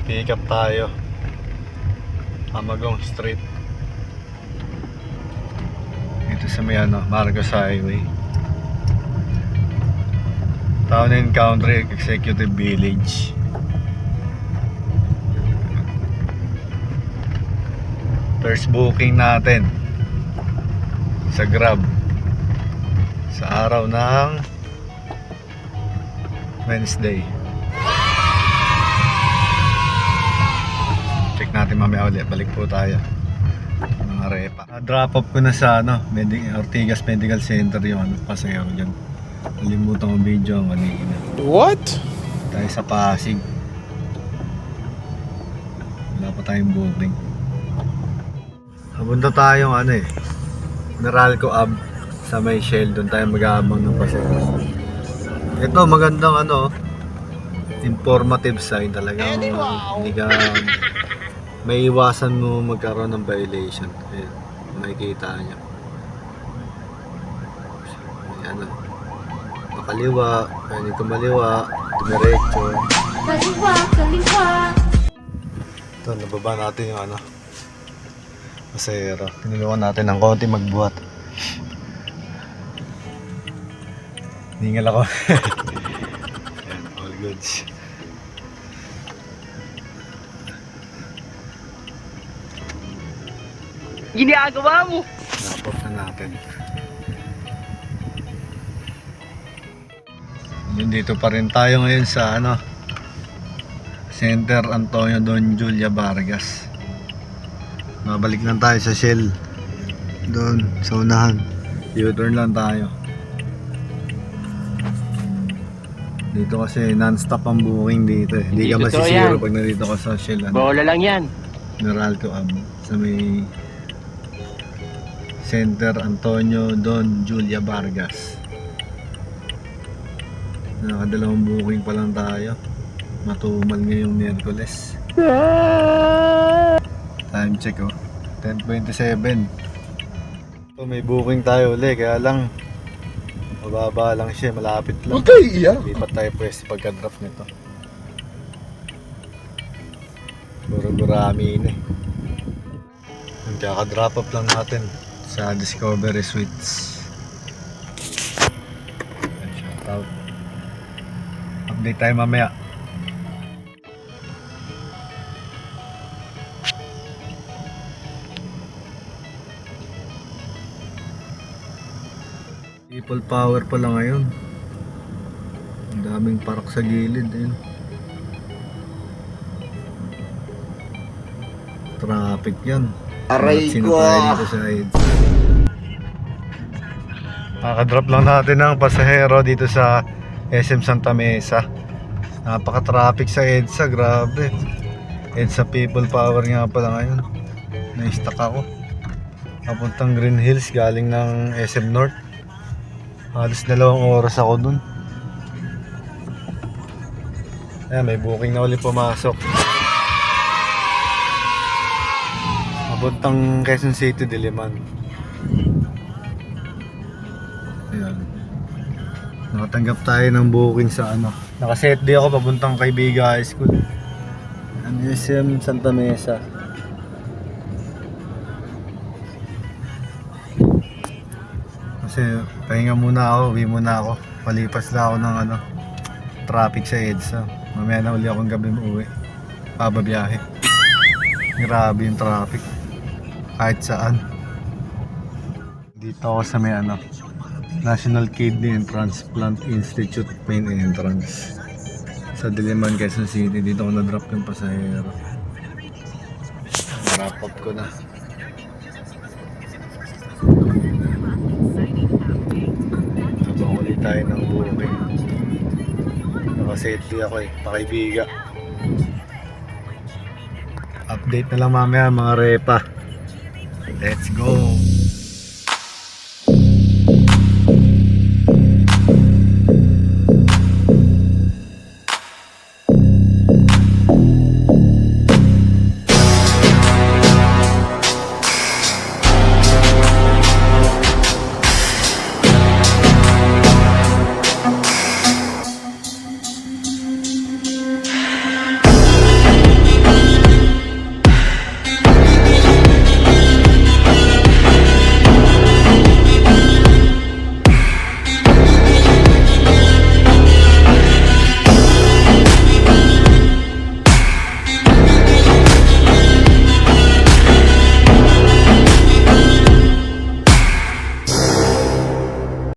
Pick up tayo. Amagong Street. Dito sa may Marcos Highway. Town and Country Executive Village. First booking natin sa Grab sa araw ng Wednesday. Check natin mamaya ulit. Balik po tayo mga repa. Drop off ko na sa Ortigas Medical Center yung pasahero dyan. Nalimutan ko video ang kanina. What? Tayo sa Pasig. Wala pa tayong booking. Punta tayong Meralco Ave sa may Shell. Doon tayo mag-aabang ng pasahero. Ito magandang informative sign talaga. Hindi ka may iwasan mo magkaroon ng violation. Ayan, makikita nyo. Makaliwa, pwede kumaliwa, dumiretso. Kaliwa. Ito, nababa natin yung pasahero. Tinulungan natin ng konti magbuhat. Ningal ako. Ayan, all goods. Ginagawa mo! Napot na natin. Dito pa rin tayo ngayon sa Center Antonio Don Julia Vargas. Babalik lang tayo sa Shell. Doon sa unahan. U-turn lang tayo. Dito kasi non-stop ang booking dito eh. Hindi ka masisiguro pag nandito ka sa Shell. Bola lang yan. Meralco Ave sa may Center Antonio Don Julia Vargas. Nakadalawang booking pa lang tayo. Matumal ngayong Miyerkules. Time check 10:27. So, may booking tayo ulit, kaya lang mababa lang siya, malapit lang. Okay, yeah. Lipat tayo pwes pagka-drop nito. Gurami Ang kaka-drop up lang natin sa Discovery Suites. Shout out. Update tayo mamaya. People power pala ngayon. Ang daming park sa gilid Traffic yan. Aray ko! Dito sa EDSA. Nakadrop lang natin ng pasahero dito sa SM Santa Mesa. Napaka-traffic sa EDSA, grabe. EDSA People Power nga pala ngayon. Na-stuck ako. Papuntang Green Hills galing ng SM North. Halos 2 oras ako dun. Ayan, may booking na ulit pumasok. Papuntang Quezon City, Diliman. Ayan. Nakatanggap tayo ng booking sa Nakaset di ako papuntang Kaibiga High School. SM Santa Mesa. Kasi pahinga muna ako, uwi muna ako. Palipas lang ako ng traffic sa EDSA. Mamaya na uli akong gabi uuwi. Pababiyahe. Grabe yung traffic. Kahit saan. Dito ako sa may National Kidney and Transplant Institute main entrance sa Diliman, Quezon City. Dito ako na-drop yung pasahero. Wrap up ko na. Habang ulit tayo ng booking. Nakasetli ako pakaibiga. Update na lang mamaya mga repa. Let's go!